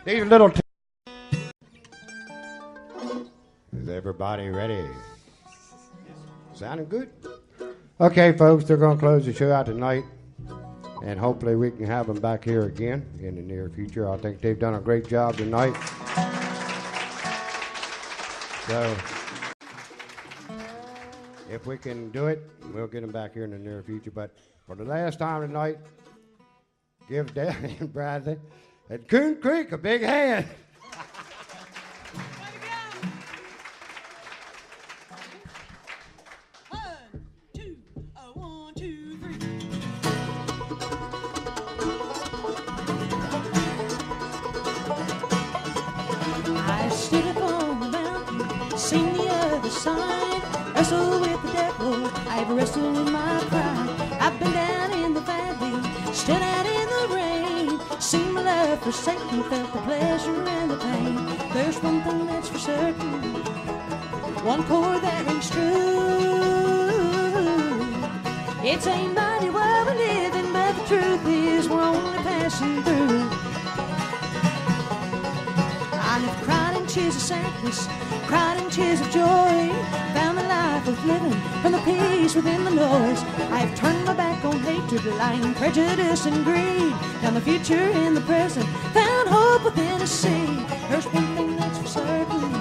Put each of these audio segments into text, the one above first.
These little. Is everybody ready? Sounding good? Okay, folks, they're going to close the show out tonight, and hopefully we can have them back here again in the near future. I think they've done a great job tonight. So, if we can do it, we'll get them back here in the near future. But for the last time tonight, give Danny and Bradley at Coon Creek a big hand. Wrestled in my pride. I've been down in the valley, stood out in the rain, seen my love forsaken, felt the pleasure and the pain. There's one thing that's for certain, one chord that rings true. It's a mighty world we live in, but the truth is we're only passing through. I have cried in tears of sadness, cried in tears of joy, found the life of living from the peace within the noise. I have turned my back on hatred, lying, prejudice, and greed, down the future in the present, found hope within a sea. There's one thing that's for certain,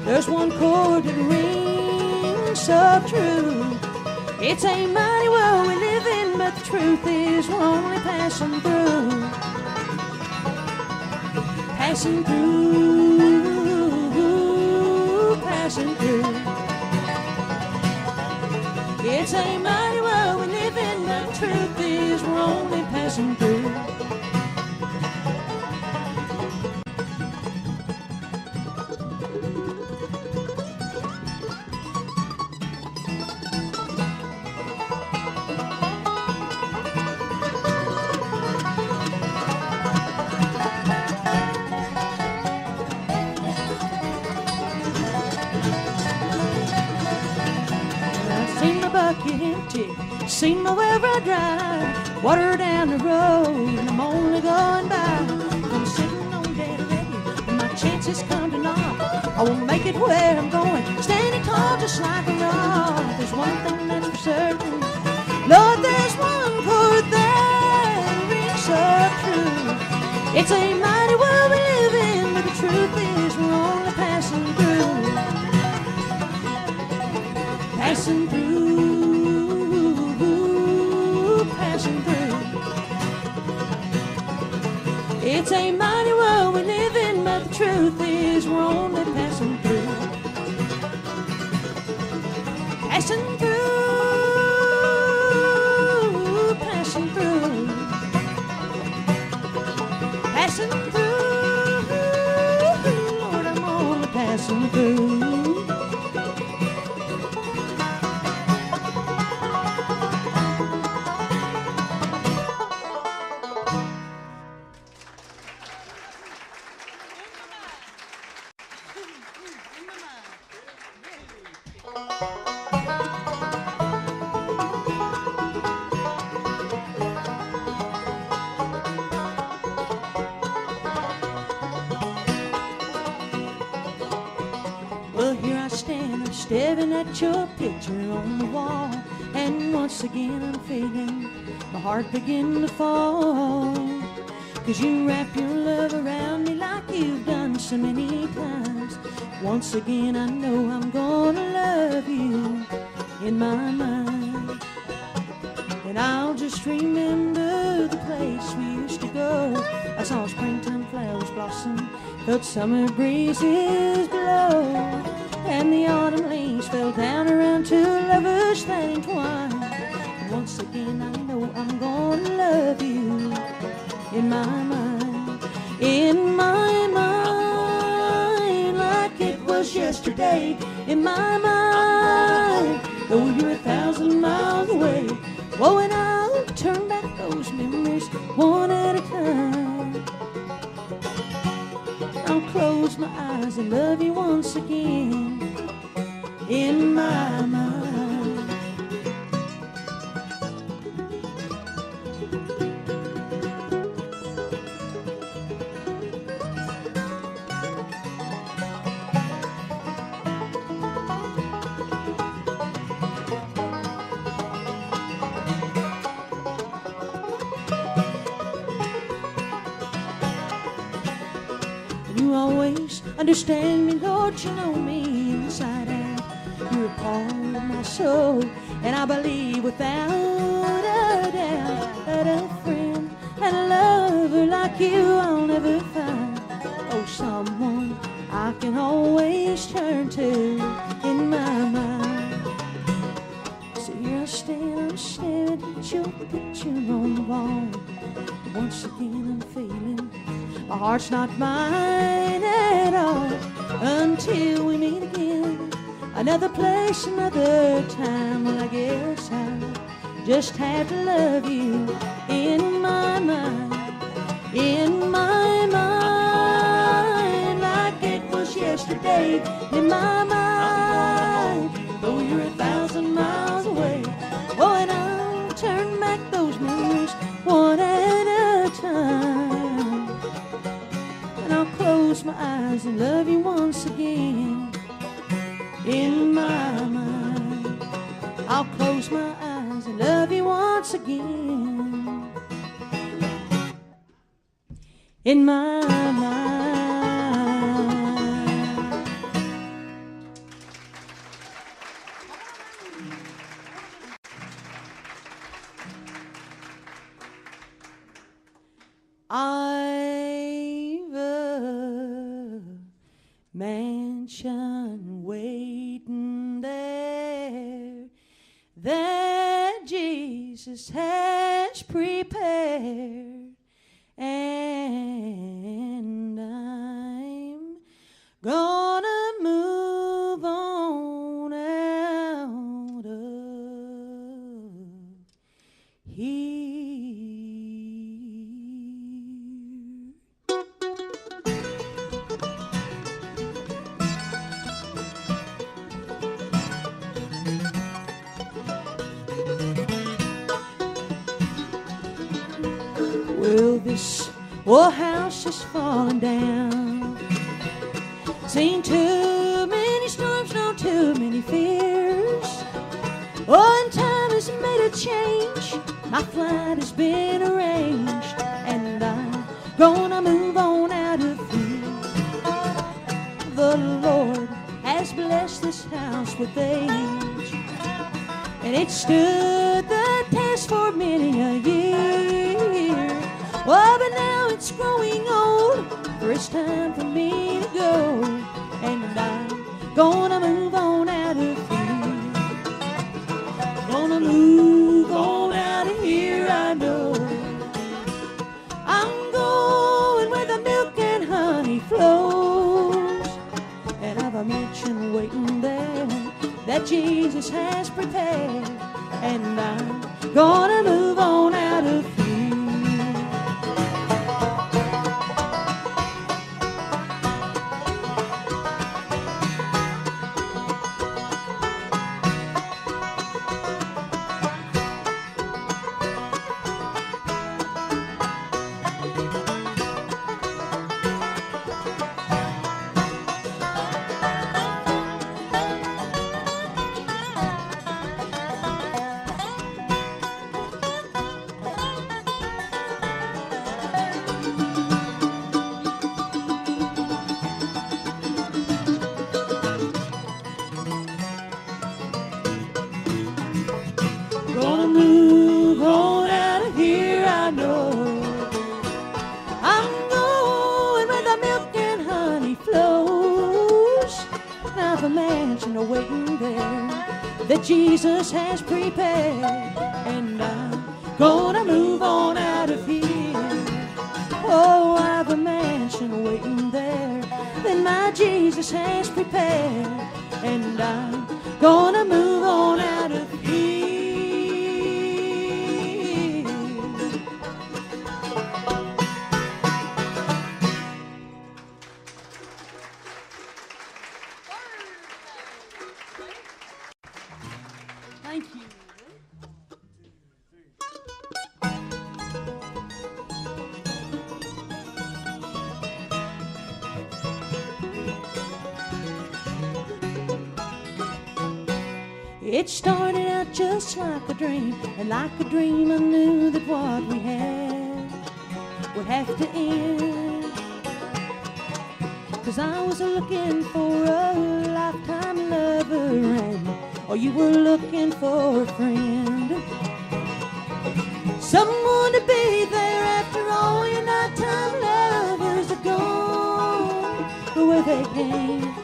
there's one chord that rings so true. It's a mighty world we live in, but the truth is we're only passing through. Passing through, passing through. It's a mighty world we live in, but the truth is we're only passing through. Seen my well run dry, water down the road, and I'm only going by. I'm sitting on dead ready, and my chances come to naught. I won't make it where I'm going, standing tall just like a rock. There's one thing that's for certain, Lord, there's one chord that rings so true. It's a mighty world we live in, but the truth is we're only passing through. Passing through. It's a mighty world we live in, but the truth is we're only passing through. Passing through, passing through. Passing through, Lord, I'm only passing through. Staring at your picture on the wall, and once again I'm feeling my heart begin to fall. 'Cause you wrap your love around me like you've done so many times. Once again I know I'm gonna love you in my mind. And I'll just remember the place we used to go. I saw springtime flowers blossom, felt summer breezes blow, and the autumn leaves fell down around two lovers that entwined. And once again I know I'm gonna love you in my mind. In my mind, like it was yesterday. In my mind, though you're 1,000 miles away. Whoa, and I'll turn back those memories one at a time. I'll close my eyes and love you once again. In my mind. Understand me, Lord, you know me inside out. You're a part of my soul, and I believe without a doubt that a friend and a lover like you I'll never find. Oh, someone I can always turn to in my mind. So here I'm staring at your picture on the wall. Once again I'm feeling my heart's not mine at all until we meet again. Another place, another time. Well, I guess I just have to love you in my mind. In my mind, like it was yesterday. In my mind, though you're 1,000 miles away. Oh, and I'll turn back those memories one at a time. And I'll close my eyes and love you once again. In my mind, I'll close my eyes and love you once again. In my mind. I've a mansion waiting there that Jesus has prepared, and I'm gonna move on out of here. Well, this old house is falling down. Seen too many storms, known too many fears. Oh, and time has made a change. My flight has been arranged, and I'm gonna move on out of here. The Lord has blessed this house with age, and it stood the test for many a year. Oh, but now it's growing old, for it's time for me to go, and I'm gonna move on out of here. Gonna move on out of here, I know. I'm going where the milk and honey flows, and I've a mansion waiting there that Jesus has prepared, and I'm gonna move on out of here. That Jesus has prepared, and I'm gonna move on out of here. Oh, I've a mansion waiting there that my Jesus has prepared, and I'm gonna move on out of here. Thank you. It started out just like a dream, and like a dream I knew that what we had would have to end. 'cause I was looking for a lifetime lover, and or you were looking for a friend, someone to be there after all your nighttime lovers are gone the way they came,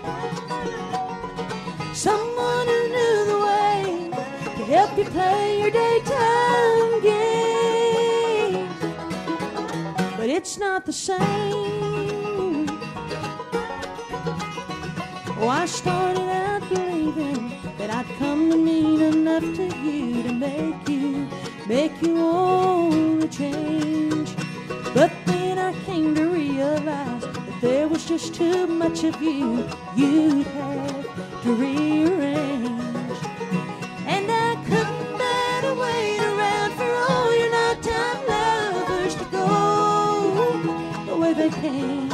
someone who knew the way to help you play your daytime game. But it's not the same. Oh, I started out believing that I'd come to mean enough to you to make you want to change. But then I came to realize that there was just too much of you you'd have to rearrange. And I couldn't bear to wait around for all your nighttime lovers to go the way they came.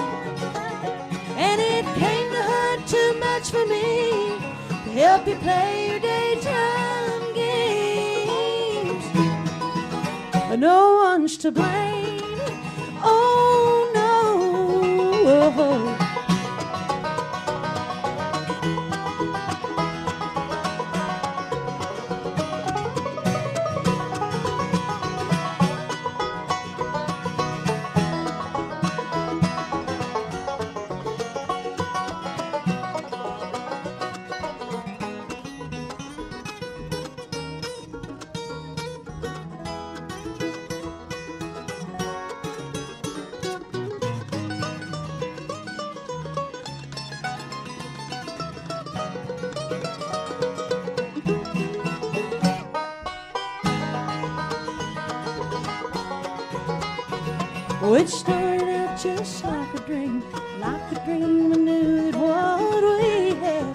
And it came to hurt too much for me to help you play your daytime games. But no one's to blame. Oh no. Oh, it started out just like a dream we knew that what we had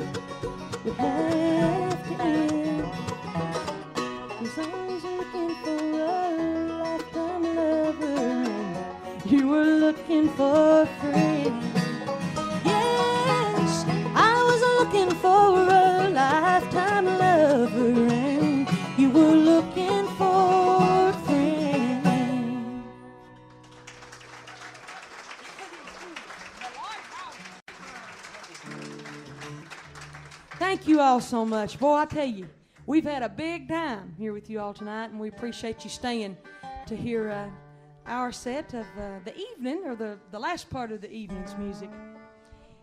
would have to end. 'Cause I was looking for a lifetime lover, and you were looking for a friend. Yes, I was looking for a lifetime lover, and you were looking for a friend. Thank you all so much. Boy, I tell you, we've had a big time here with you all tonight, and we appreciate you staying to hear our set of the evening, or the last part of the evening's music.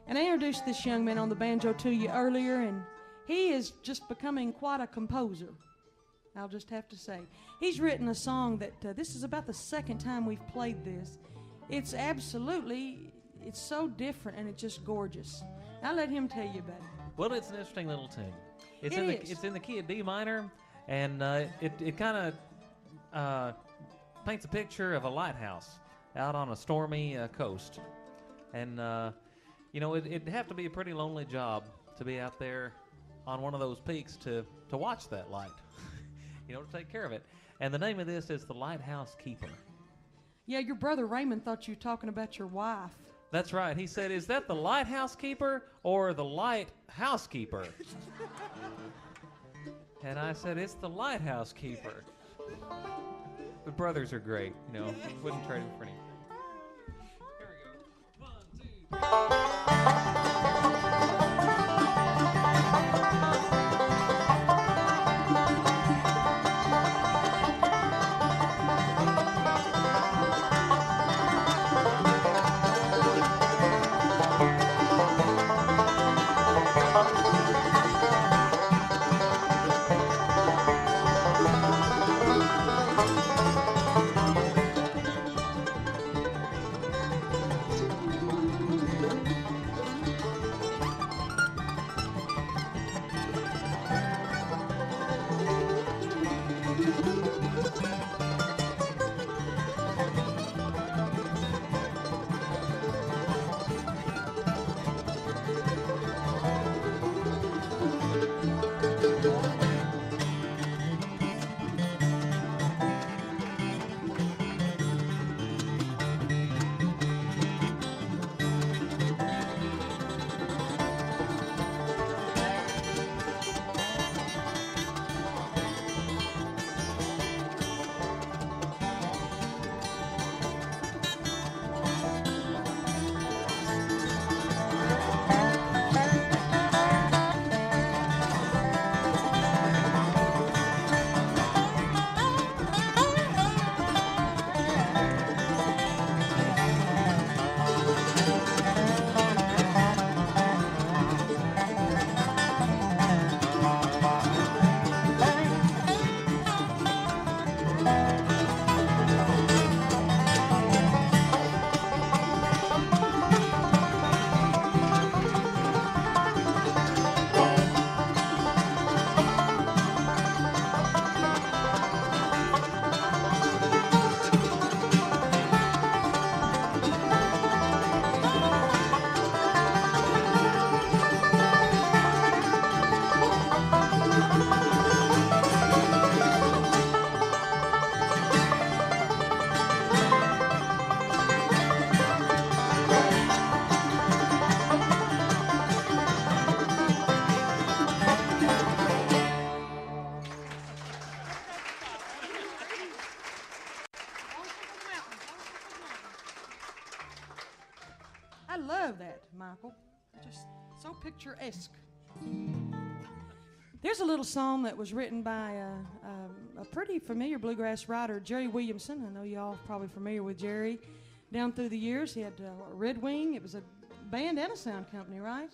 And I introduced this young man on the banjo to you earlier, and he is just becoming quite a composer, I'll just have to say. He's written a song that, this is about the second time we've played this. It's so different, and it's just gorgeous. I'll let him tell you about it. Well, it's an interesting little tune. It's in the key of D minor, and it kind of paints a picture of a lighthouse out on a stormy coast. And, it'd have to be a pretty lonely job to be out there on one of those peaks to watch that light, to take care of it. And the name of this is The Lighthouse Keeper. Yeah, your brother Raymond thought you were talking about your wife. That's right. He said, is that the Lighthouse Keeper or the Light Housekeeper? And I said, it's the Lighthouse Keeper. The brothers are great, wouldn't trade them for any. Here we go. 1, 2. I love that, Michael. Just so picturesque. There's a little song that was written by a pretty familiar bluegrass writer, Jerry Williamson. I know y'all are probably familiar with Jerry. Down through the years, he had Red Wing. It was a band and a sound company, right?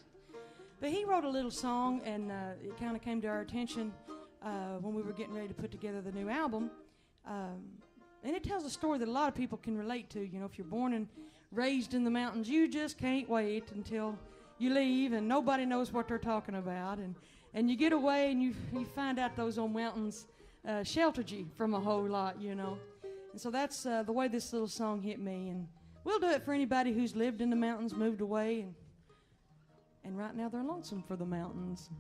But he wrote a little song, and it kind of came to our attention when we were getting ready to put together the new album. And it tells a story that a lot of people can relate to. You know, if you're born and raised in the mountains, you just can't wait until you leave and nobody knows what they're talking about. And you get away and you find out those old mountains sheltered you from a whole lot, you know. And so that's the way this little song hit me. And we'll do it for anybody who's lived in the mountains, moved away, and right now they're lonesome for the mountains.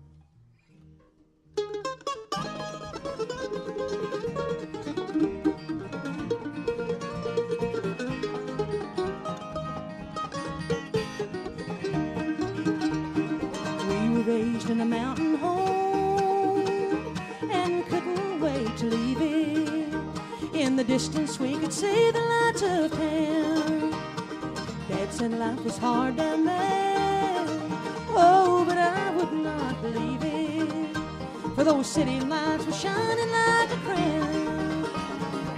Raised in a mountain home and couldn't wait to leave it. In the distance we could see the lights of town. Dad said life was hard down there. Oh, but I would not believe it, for those city lights were shining like a crown.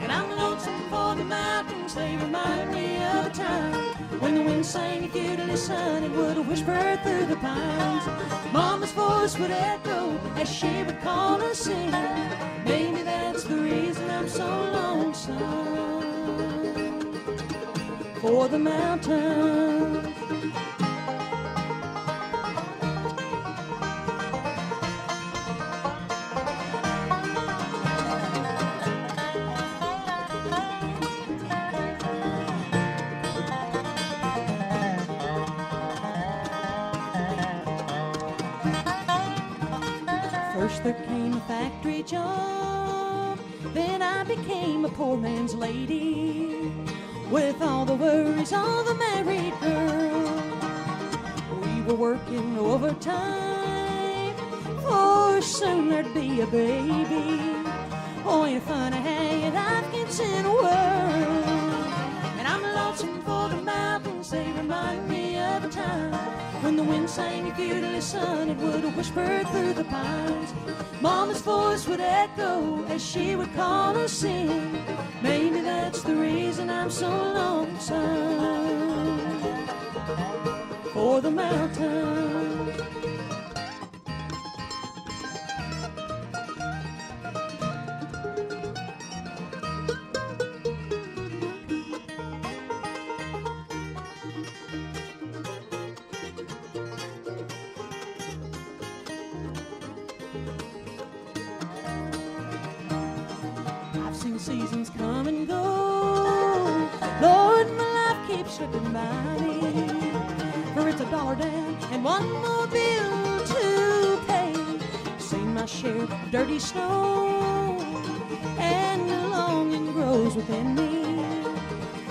And I'm lonesome for the mountains, they remind me of a time when the wind sang, if you'd listen, it would whisper through the pines. Mama's voice would echo as she would call us in. Maybe that's the reason I'm so lonesome for the mountains. First there came a factory job, then I became a poor man's lady. With all the worries of a married girl, we were working overtime, for soon there'd be a baby. Oh, ain't it funny how life gets in a whirl. And I'm lonesome for the mountains, they remind me of a time when the wind sang, if you'd listen, it would whisper through the pines. Mama's voice would echo as she would call us in. Maybe that's the reason I'm so lonesome for the mountains. Seasons come and go, Lord, my life keeps slipping by me. For it's $1 down and one more bill to pay. Seen my share of dirty snow, and the longing grows within me.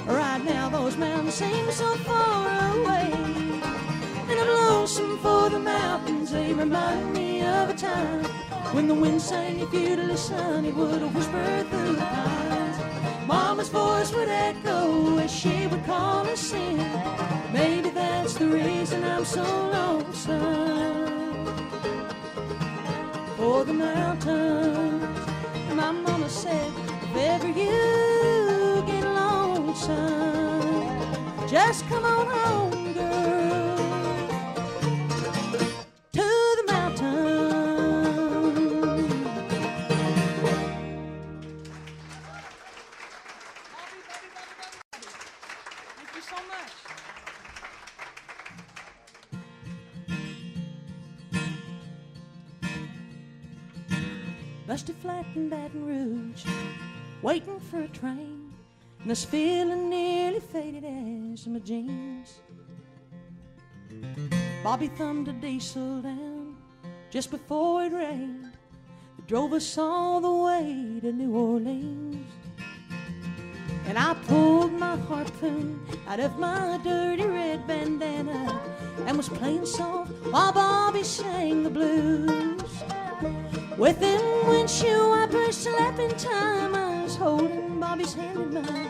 Right now those mountains seem so far away, and I'm lonesome for the mountains, they remind me of a time when the wind sang, if you'd listen, it would whisper through the pines. Mama's voice would echo as she would call us in. Maybe that's the reason I'm so lonesome for the mountains. My mama said, if ever you get lonesome, just come on home, girl, to the mountains. Busted flat in Baton Rouge, waiting for a train, and this feeling nearly faded as my jeans. Bobby thumbed a diesel down just before it rained. It drove us all the way to New Orleans. And I pulled my harpoon out of my dirty red bandana and was playing soft while Bobby sang the blues. Within windshield wipers slapping time, I was holding Bobby's hand in mine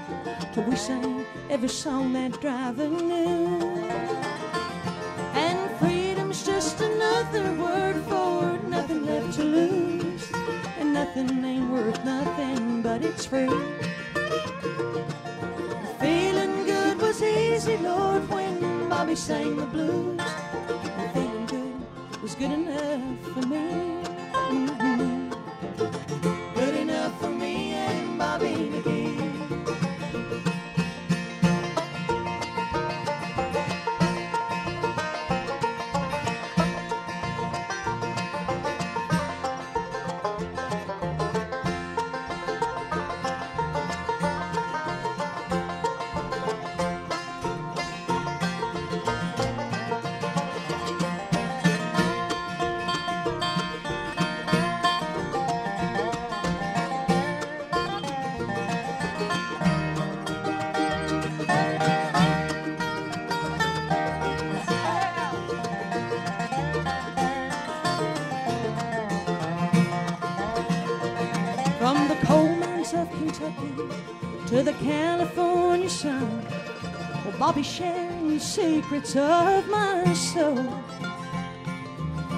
till we sang every song that driver knew. another word for nothing left to lose. And nothing ain't worth nothing, but it's free. Feeling good was easy, Lord, when Bobby sang the blues. And feeling good was good enough for me. Mm-hmm. Good enough for me and Bobby Magee. From the coal mines of Kentucky to the California sun, well, Bobby sharing the secrets of my soul.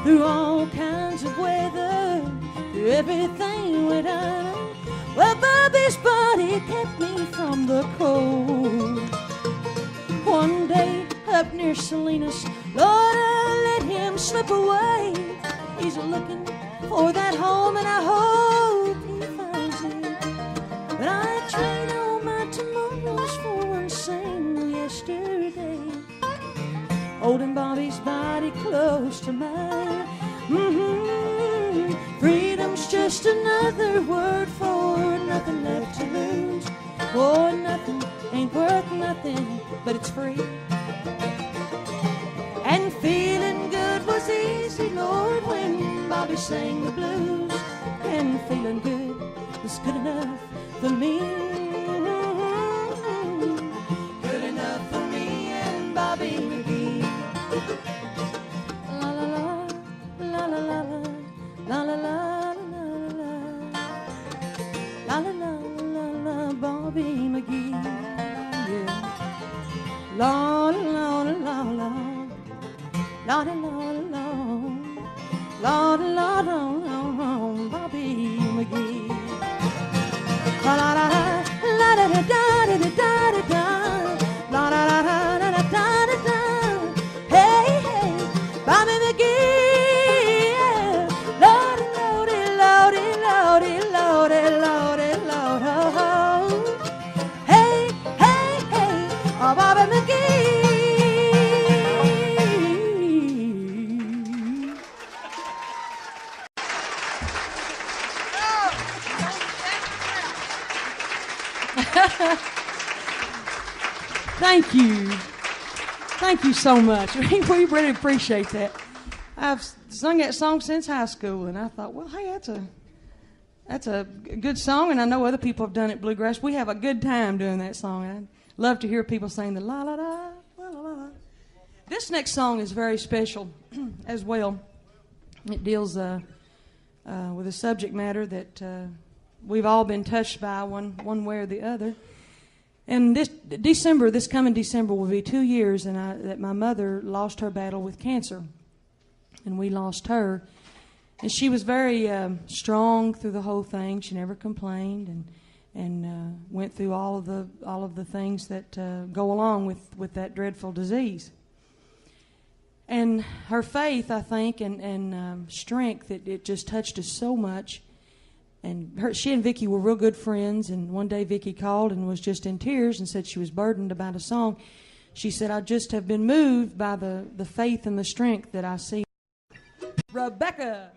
Through all kinds of weather, through everything went on, well, Bobby's body kept me from the cold. One day up near Salinas, Lord, I let him slip away. He's looking for that home, and I hope he finds it. But I trade all my tomorrows for one single yesterday, holding Bobby's body close to mine. Mm-hmm. Freedom's just another word for nothing left to lose. For nothing ain't worth nothing, but it's free. And feeling good was easy, Lord, when Bobby sang the blues. And feeling good was good enough for me. Good enough for me and Bobby Magee. La la la, la la la la, la la la la la, la la la la la, Bobby Magee. Yeah. La la la la la. La la la la, la la la la, Bobby Magee. La la la la la da da da da da da, la la la la la da da da. Hey hey, Bobby Magee, Lordy Lordy Lordy Lordy Lordy Lordy Lordy. Hey hey hey, oh Bobby Magee. Thank you. Thank you so much. We really appreciate that. I've sung that song since high school, and I thought, well, hey, that's a good song, and I know other people have done it, bluegrass. We have a good time doing that song. I'd love to hear people sing the la-la-la, la-la-la. This next song is very special as well. It deals with a subject matter that we've all been touched by one way or the other. And this coming December will be 2 years that my mother lost her battle with cancer. And we lost her. And she was very strong through the whole thing. She never complained and went through all of the things that go along with that dreadful disease. And her faith, I think, and strength, it just touched us so much. And she and Vickie were real good friends, and one day Vickie called and was just in tears and said she was burdened about a song. She said, I just have been moved by the faith and the strength that I see. Rebecca.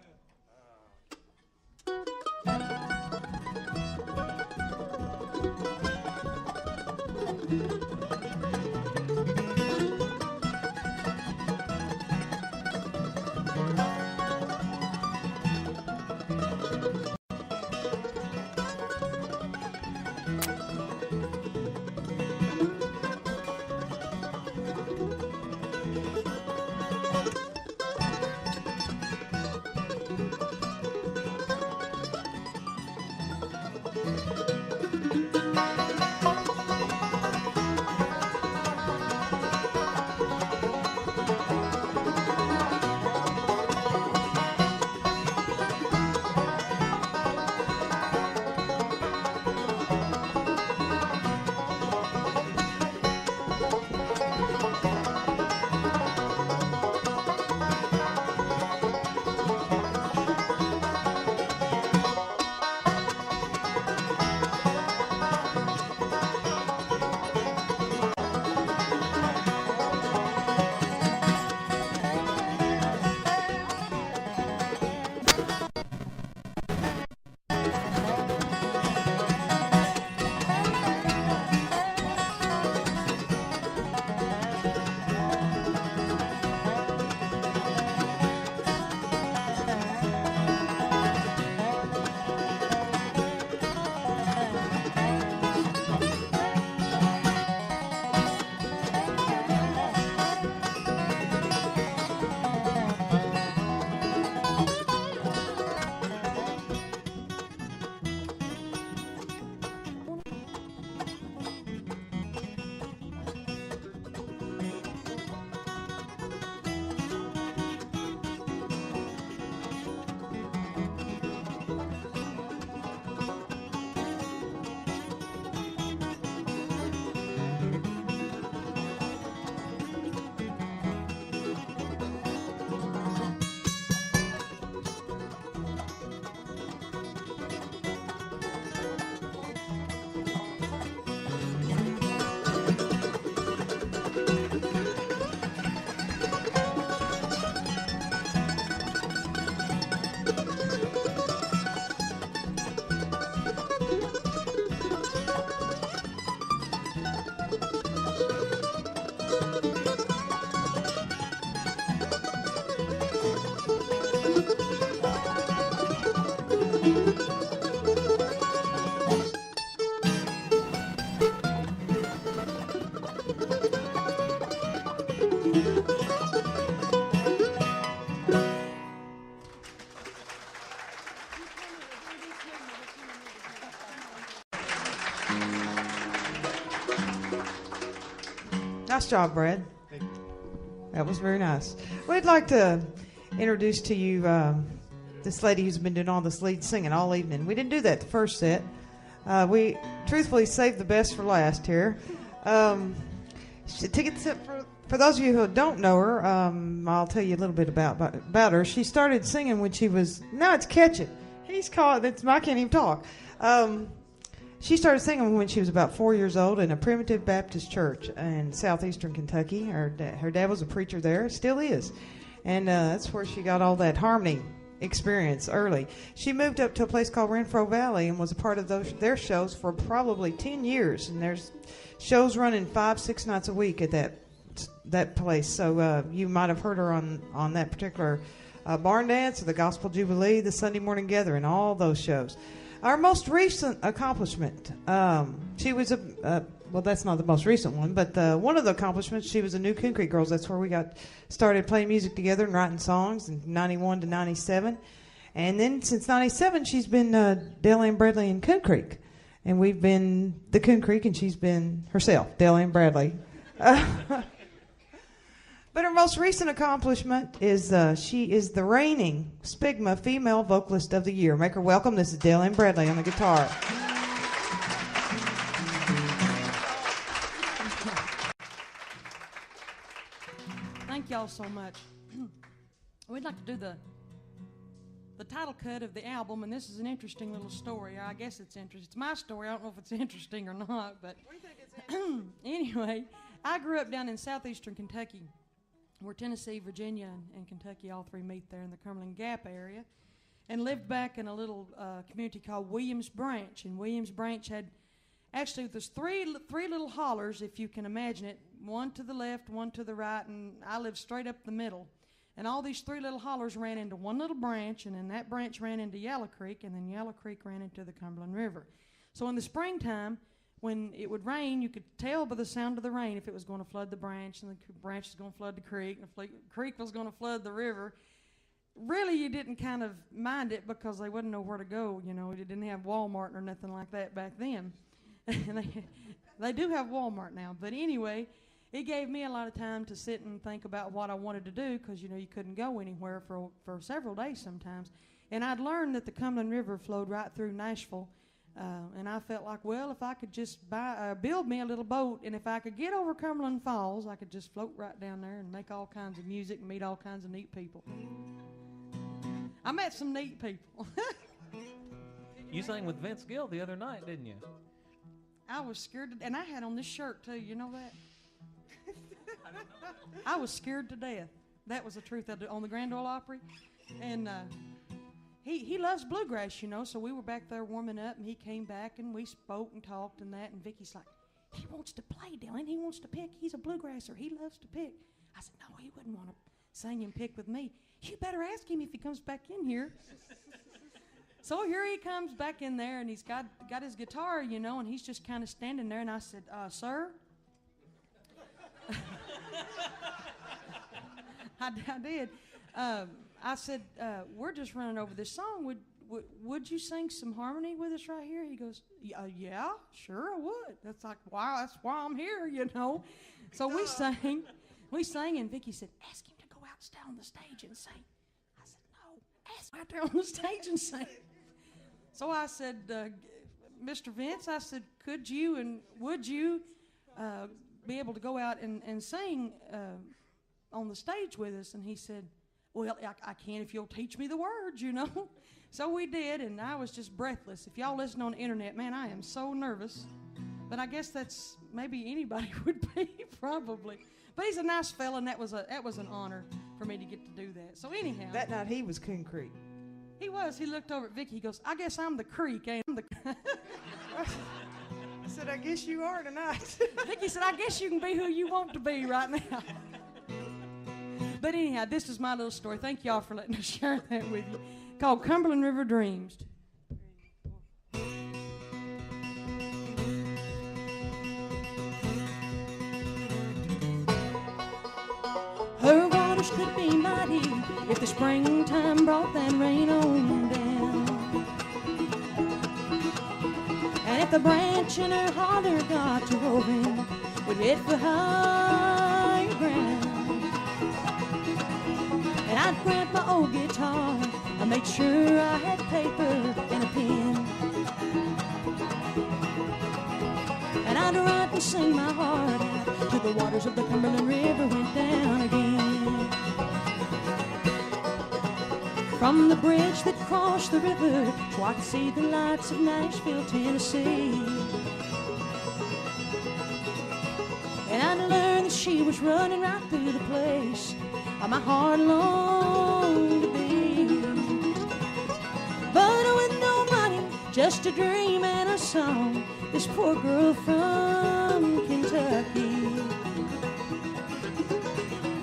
Nice job, Brad. That was very nice. We'd like to introduce to you this lady who's been doing all this lead singing all evening. We didn't do that the first set. We truthfully saved the best for last here. Tickets for those of you who don't know her, I'll tell you a little bit about her. She started singing when she was, now it's catching. He's called, I can't even talk. She started singing when she was about 4 years old in a primitive Baptist church in southeastern Kentucky. Her dad was a preacher there, still is. And that's where she got all that harmony experience early. She moved up to a place called Renfro Valley and was a part of their shows for probably 10 years. And there's shows running 5-6 nights a week at that place. So you might have heard her on that particular barn dance or the Gospel Jubilee, the Sunday morning gathering, all those shows. Our most recent accomplishment, she was well, that's not the most recent one, but one of the accomplishments, she was a New Coon Creek Girls. That's where we got started playing music together and writing songs in 91 to 97. And then since 97, she's been Dale Ann Bradley in Coon Creek. And we've been the Coon Creek, and she's been herself, Dale Ann Bradley. But her most recent accomplishment is she is the reigning Spigma Female Vocalist of the Year. Make her welcome. This is Dale Ann Bradley on the guitar. Thank y'all so much. We'd like to do the title cut of the album, and this is an interesting little story. I guess it's interesting. It's my story. I don't know if it's interesting or not, but anyway, I grew up down in southeastern Kentucky, where Tennessee, Virginia, and Kentucky all three meet there in the Cumberland Gap area, and lived back in a little community called Williams Branch. And Williams Branch had, actually, there's three little hollers, if you can imagine it, one to the left, one to the right, and I lived straight up the middle. And all these three little hollers ran into one little branch, and then that branch ran into Yellow Creek, and then Yellow Creek ran into the Cumberland River. So in the springtime, when it would rain, you could tell by the sound of the rain if it was going to flood the branch, and the branch was going to flood the creek, and the creek was going to flood the river. Really, you didn't kind of mind it because they wouldn't know where to go. You know, it didn't have Walmart or nothing like that back then. They do have Walmart now. But anyway, it gave me a lot of time to sit and think about what I wanted to do because, you know, you couldn't go anywhere for several days sometimes. And I'd learned that the Cumberland River flowed right through Nashville. And I felt like, well, if I could just build me a little boat, and if I could get over Cumberland Falls, I could just float right down there and make all kinds of music and meet all kinds of neat people. I met some neat people. You sang with Vince Gill the other night, didn't you? I was scared, and I had on this shirt, too. You know that? I was scared to death. That was the truth. On the Grand Ole Opry. And He loves bluegrass, you know, so we were back there warming up, and he came back, and we spoke and talked and that, and Vickie's like, he wants to play, Dylan. He wants to pick. He's a bluegrasser. He loves to pick. I said, no, he wouldn't want to sing and pick with me. You better ask him if he comes back in here. So here he comes back in there, and he's got his guitar, you know, and he's just kind of standing there, and I said, sir? I did. I said, we're just running over this song. Would you sing some harmony with us right here? He goes, yeah, sure I would. That's like, wow, that's why I'm here, you know. So we sang, and Vickie said, ask him to go out and stay on the stage and sing. I said, no, ask him out there on the stage and sing. So I said, Mr. Vince, I said, could you and would you be able to go out and sing on the stage with us? And he said, well, I can if you'll teach me the words, you know. So we did, and I was just breathless. If y'all listen on the internet, man, I am so nervous. But I guess that's maybe anybody would be, probably. But he's a nice fella, and that was an honor for me to get to do that. So anyhow. That night he was Coon Creek. He was. He looked over at Vickie. He goes, I guess I'm the creek, ain't I? I said, I guess you are tonight. Vickie said, I guess you can be who you want to be right now. But anyhow, this is my little story. Thank y'all for letting us share that with you. Called Cumberland River Dreams. Her waters could be mighty if the springtime brought that rain on down. And If a branch in her holler got to roving, we'd hit for higher ground. And I'd grab my old guitar, I made sure I had paper and a pen. And I'd write and sing my heart out till the waters of the Cumberland River went down again. From the bridge that crossed the river, so I could see the lights of Nashville, Tennessee. And I'd learned that she was running right through the place my heart longed to be. But with no money, just a dream and a song, this poor girl from Kentucky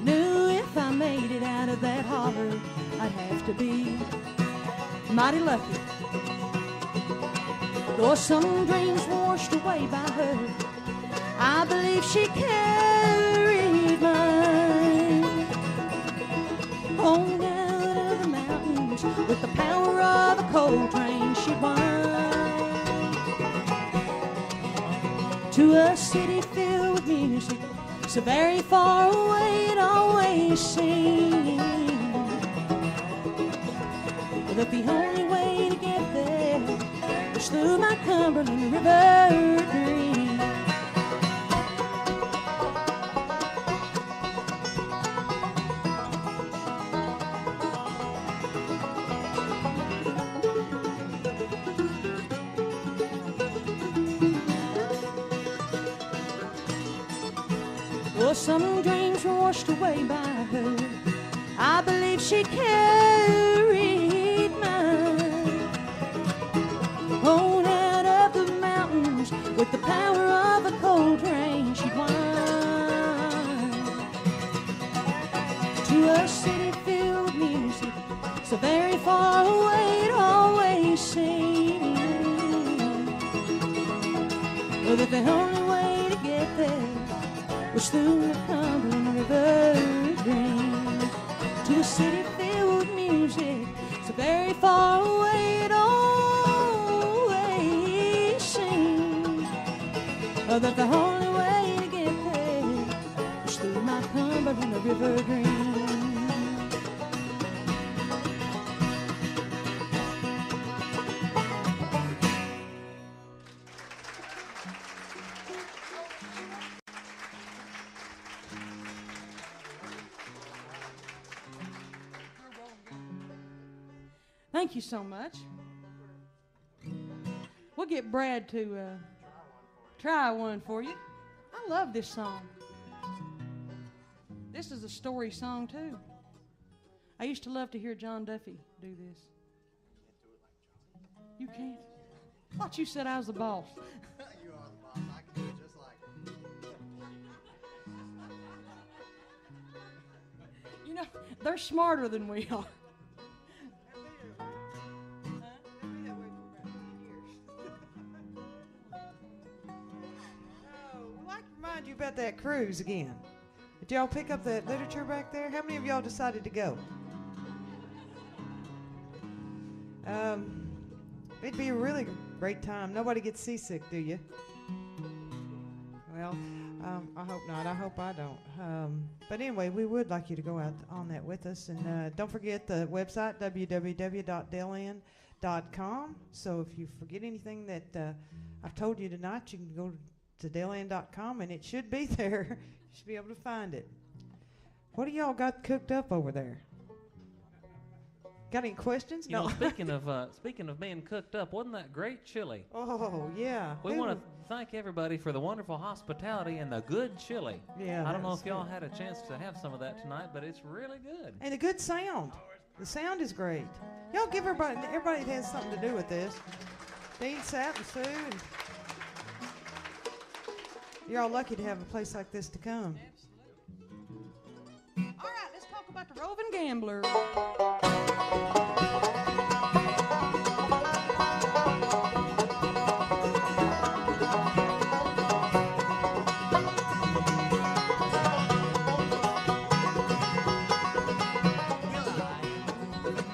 knew if I made it out of that holler, I'd have to be mighty lucky. Though some dreams washed away by her, I believe she carried mine on out of the mountains with the power of a coal train. She'd wind to a city filled with music, so very far away it always seemed that the only way to get there was through my Cumberland River dream. Well, some dreams were washed away by her, I believe she carried mine on out of the mountains with the power of a coal train. She'd wind to a city filled with music, so very far away it always seemed that the only way to get there was through the Cumberland River dream. To a city filled with music, so very far away it always seemed that the only way to get there was through my Cumberland River dream. Thank you so much. We'll get Brad to try one for you. I love this song. This is a story song, too. I used to love to hear John Duffy do this. You can't? I thought you said I was the boss. You are the boss. I can do it just like it. You know, they're smarter than we are. Remind you about that cruise again. Did y'all pick up that literature back there? How many of y'all decided to go? It'd be a really great time. Nobody gets seasick, do you? Well, I hope not. I hope I don't. But anyway, we would like you to go out on that with us. And don't forget the website, www.delin.com. So if you forget anything that I've told you tonight, you can go to delin.com and it should be there. You should be able to find it. What do y'all got cooked up over there? Got any questions? You know, speaking of being cooked up, wasn't that great chili? Oh, yeah. We want to thank everybody for the wonderful hospitality and the good chili. Yeah. I don't know if y'all had a chance to have some of that tonight, but it's really good. And a good sound. The sound is great. Y'all give everybody that has something to do with this. Dean, Sat, and Sue, and you're all lucky to have a place like this to come. All right, let's talk about the Rovin Gambler.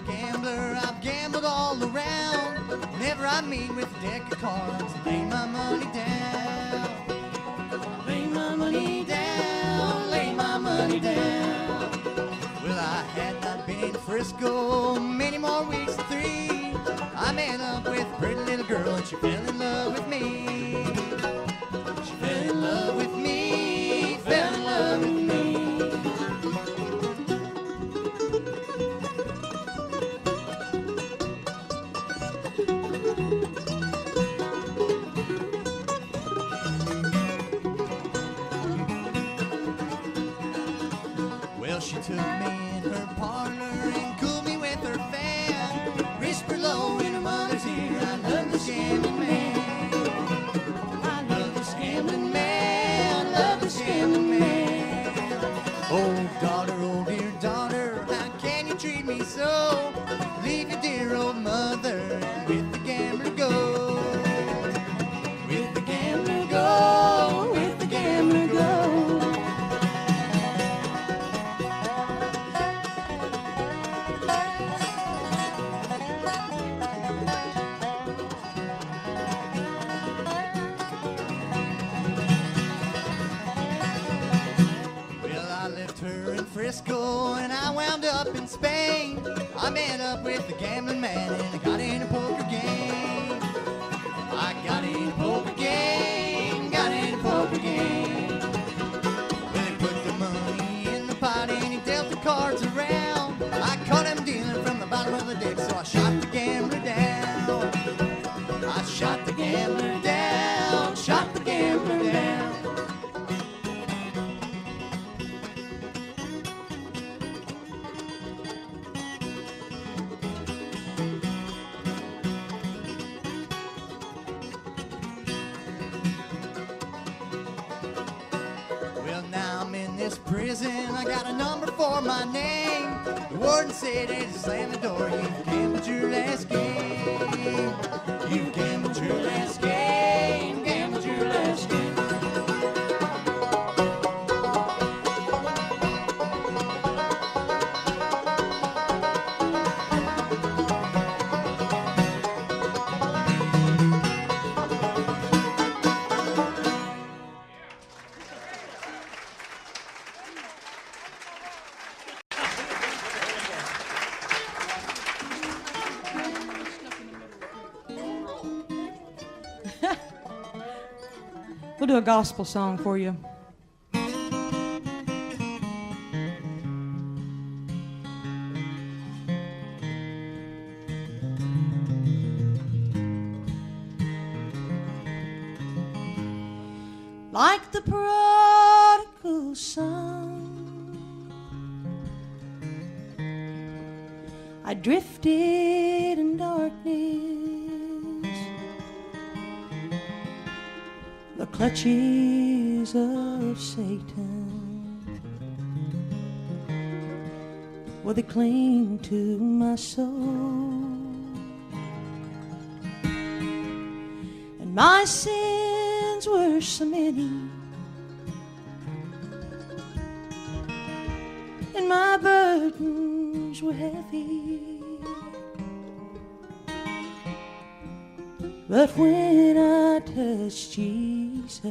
Gambler, I've gambled all around. Whenever I meet with a deck of cards, lay my Frisco, many more weeks than 3. I met up with a pretty little girl and she fell in love with me. She fell in love with me, fell in love with me. Well, she took me in her parlor and cooled me with her fan. Whispered low in her mother's ear, I love this gambling man. I love this gambling man, love this gambling man. Oh dear daughter, how can you treat me so? Leave your dear old mother and with the gambler go. With the gambler go, with the gambler go. Frisco and I wound up in Spain. I met up with the gambling man and I got in a poker game. I got in a poker game, got in a poker game. Well, he put the money in the pot and he dealt the cards around. I caught him dealing from the bottom of the deck, so I shot the gambler down. I shot the gambler down, shot the gambler down. Prison, I got a number for my name. The warden said as he slammed the door, you've gambled your last game. You've gambled your last game, gambled your last game. We'll do a gospel song for you. Like the prodigal son, I drifted in darkness, the clutches of Satan, where they cling to my soul, and my sins were so many, and my burdens were heavy. But when I touched Jesus,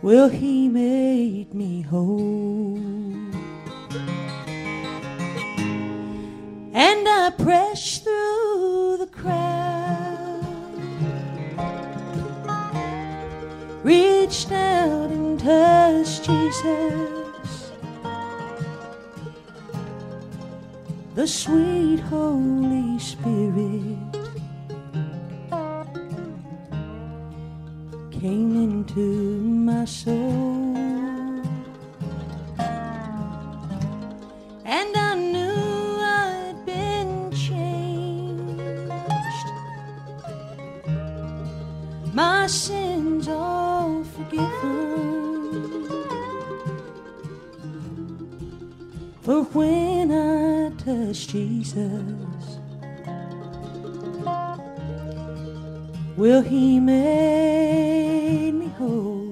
well, he made me whole. And I pressed through the crowd, reached out and touched Jesus. The sweet Holy Spirit came into my soul, and I knew I'd been changed, my sins all forgiven. For when I touched Jesus, well, he made me whole.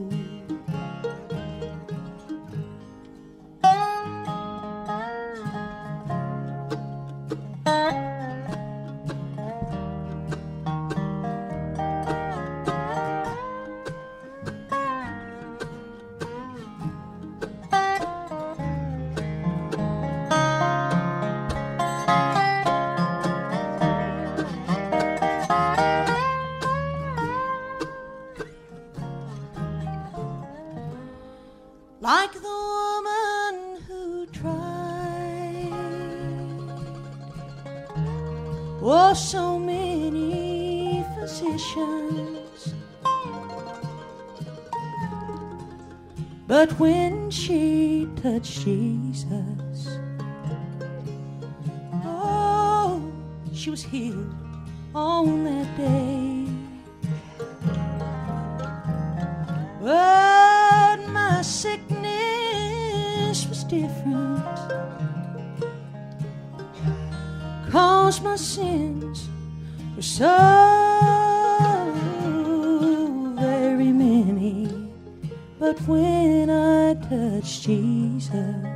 Oh, so many physicians, but when she touched Jesus, oh, she was healed on that day. But my sickness was different, 'cause my sins were so very many. But when I touched Jesus,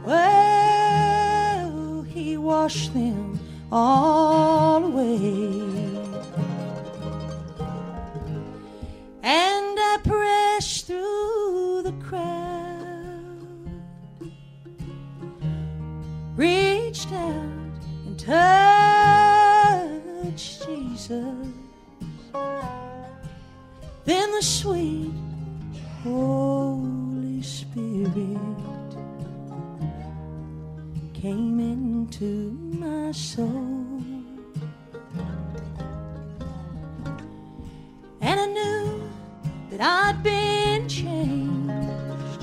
well, he washed them all away. And I pressed through the crowd, reached out and touched Jesus. Then the sweet Holy Spirit came into my soul, and I knew that I'd been changed.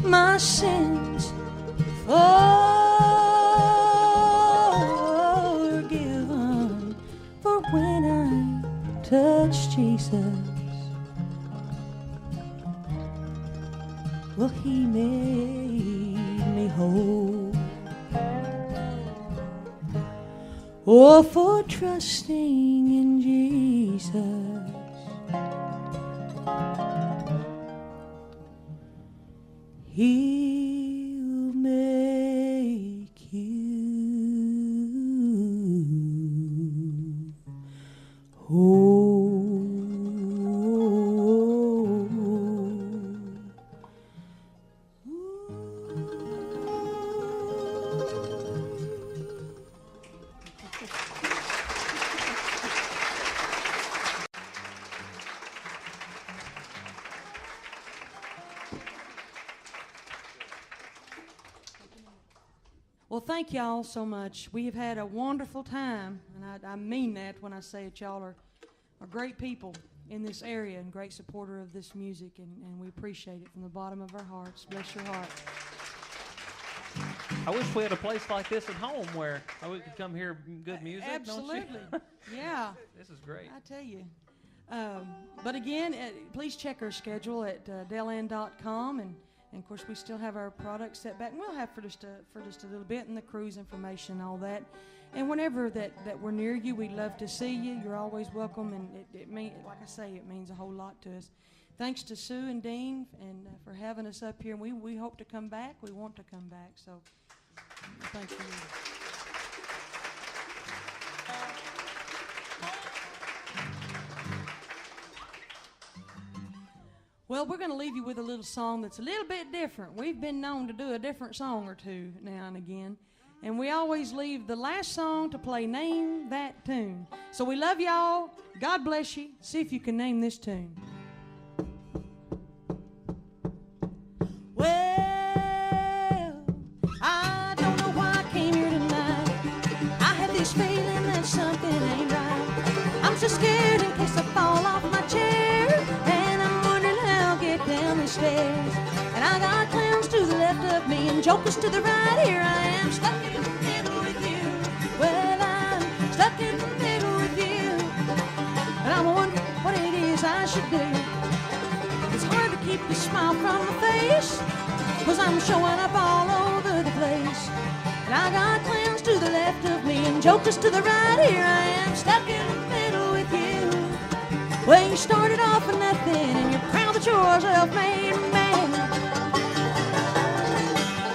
My sins forgiven, for when I touched Jesus, well, he made me whole. Oh, for trusting in Jesus, he'll make you whole. Well, thank y'all so much. We have had a wonderful time, and I mean that when I say that y'all are great people in this area and great supporter of this music, and we appreciate it from the bottom of our hearts. Bless your heart. I wish we had a place like this at home where we could come hear good music. Absolutely. Yeah. This is great. I tell you. But again, please check our schedule at deln.com, and of course we still have our products set back, and we'll have for just a little bit, and the cruise information and all that. And whenever that we're near you, we'd love to see you. You're always welcome, and it like I say, it means a whole lot to us. Thanks to Sue and Dean and for having us up here. And we hope to come back. We want to come back. So thank you. Well, we're going to leave you with a little song that's a little bit different. We've been known to do a different song or two now and again. And we always leave the last song to play Name That Tune. So we love y'all. God bless you. See if you can name this tune. Well, I don't know why I came here tonight. I have this feeling that something ain't right. I'm so scared in case I fall off my chair, and I'm wondering how I'll get down the stairs. And I got clowns to the left of me and jokers to the right. Here I am, stuck in the middle with you. Well, I'm stuck in the middle with you, and I'm wondering what it is I should do. It's hard to keep the smile from my face, 'cause I'm showing up all over the place. And I got clowns to the left of me and jokers to the right. Here I am, stuck in the middle with you. Well, you started off with nothing, and you're proud that you're a self-made man.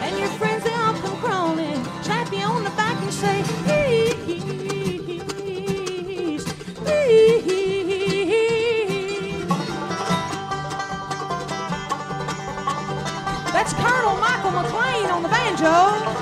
And your friends, they all come crawling, slap you on the back and say, please, please. That's Colonel Michael McLean on the banjo.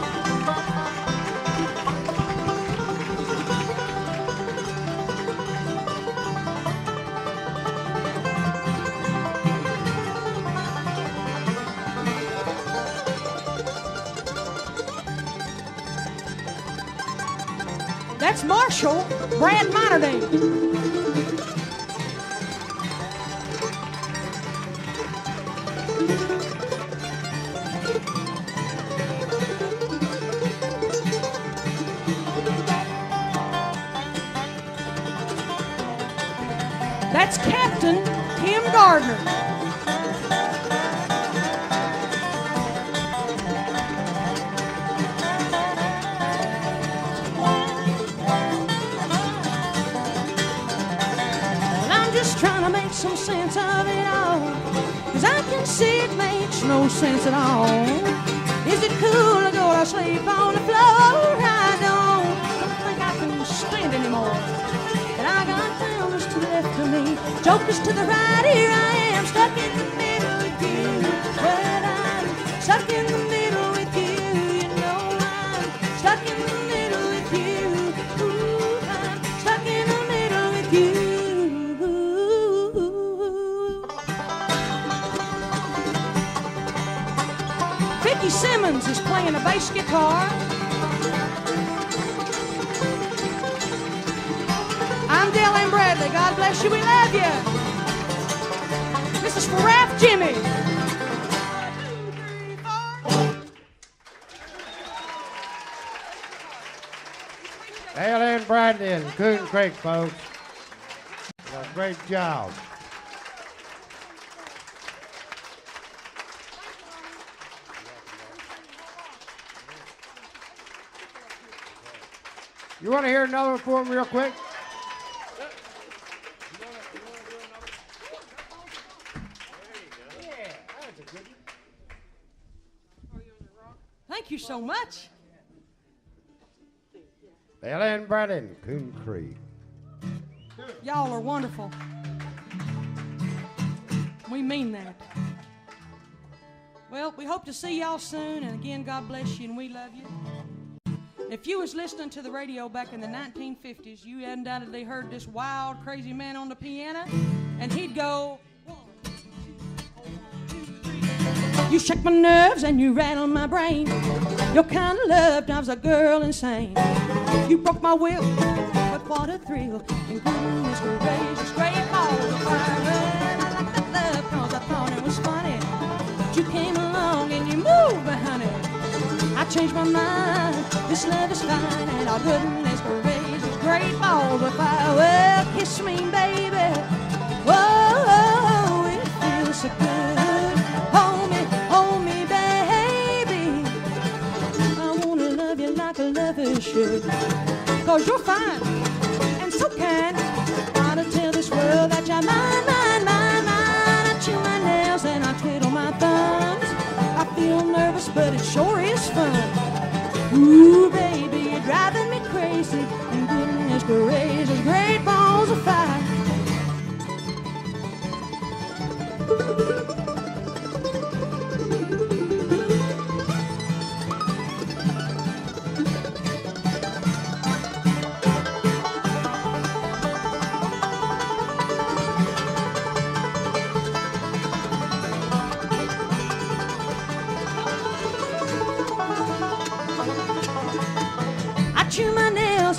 That's Marshall, Brad Minerding. That's Captain Tim Gardner. Well, I'm just trying to make some sense of it all, 'cause I can see it makes no sense at all. Is it cool to go to sleep on the floor? I don't think I can stand anymore. And I got dollars to the left of me, jokers to the right. Here I am, stuck in the middle with you. Well, I'm stuck in the middle with you. You know I'm stuck in the middle with you. Ooh, I'm stuck in the middle with you. Vickie Simmons is playing a bass guitar. I'm Dale and Bradley. God bless you. We love you. This is for Rap Jimmy. 1, 2, 3, 4. Dale and Bradley and Coon Creek, folks. Well, great job. You want to hear another one for them real quick? Thank you so much. Dale and Bradley and Coon Creek. Y'all are wonderful. We mean that. Well, we hope to see y'all soon, and again, God bless you, and we love you. If you was listening to the radio back in the 1950s, you undoubtedly heard this wild, crazy man on the piano, and he'd go, 1, 2, 3. You shake my nerves and you rattle my brain. Your kind of love drives a girl insane. You broke my will, but what a thrill. And goodness gracious, great balls of fire. Well, I like that love 'cause I thought it was funny. But you came along and you moved me, honey. I changed my mind, this love is fine. And our goodness gracious, great balls of fire. Well, kiss me, baby. Whoa, it feels so good. Hold me, baby. I wanna love you like a lover should. 'Cause you're fine and so kind. Gotta tell this world that you're mine, mine, mine, mine. I chew my nails and I twiddle my thumbs. I feel nervous, but it sure is fun. Ooh, baby, you're driving me crazy. And goodness gracious, great balls of fire.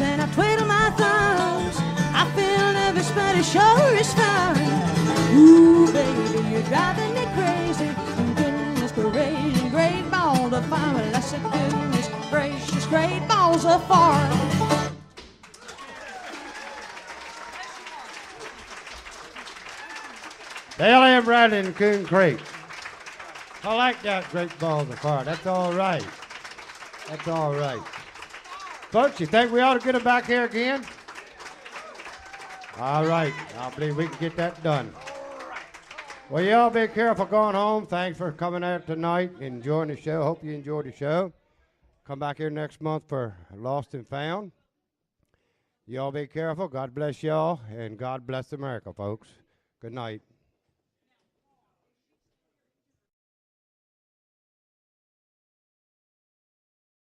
And I twiddle my thumbs. I feel nervous, but it sure is fun. Ooh, baby, you're driving me crazy. And goodness gracious, great balls of fire. Well, I said, goodness gracious, great balls of fire. Dale and Bradley and Coon Creek. I like that, great balls of fire. That's all right. That's all right. Folks, you think we ought to get them back here again? All right. I believe we can get that done. Well, y'all be careful going home. Thanks for coming out tonight and enjoying the show. Hope you enjoyed the show. Come back here next month for Lost and Found. Y'all be careful. God bless y'all, and God bless America, folks. Good night.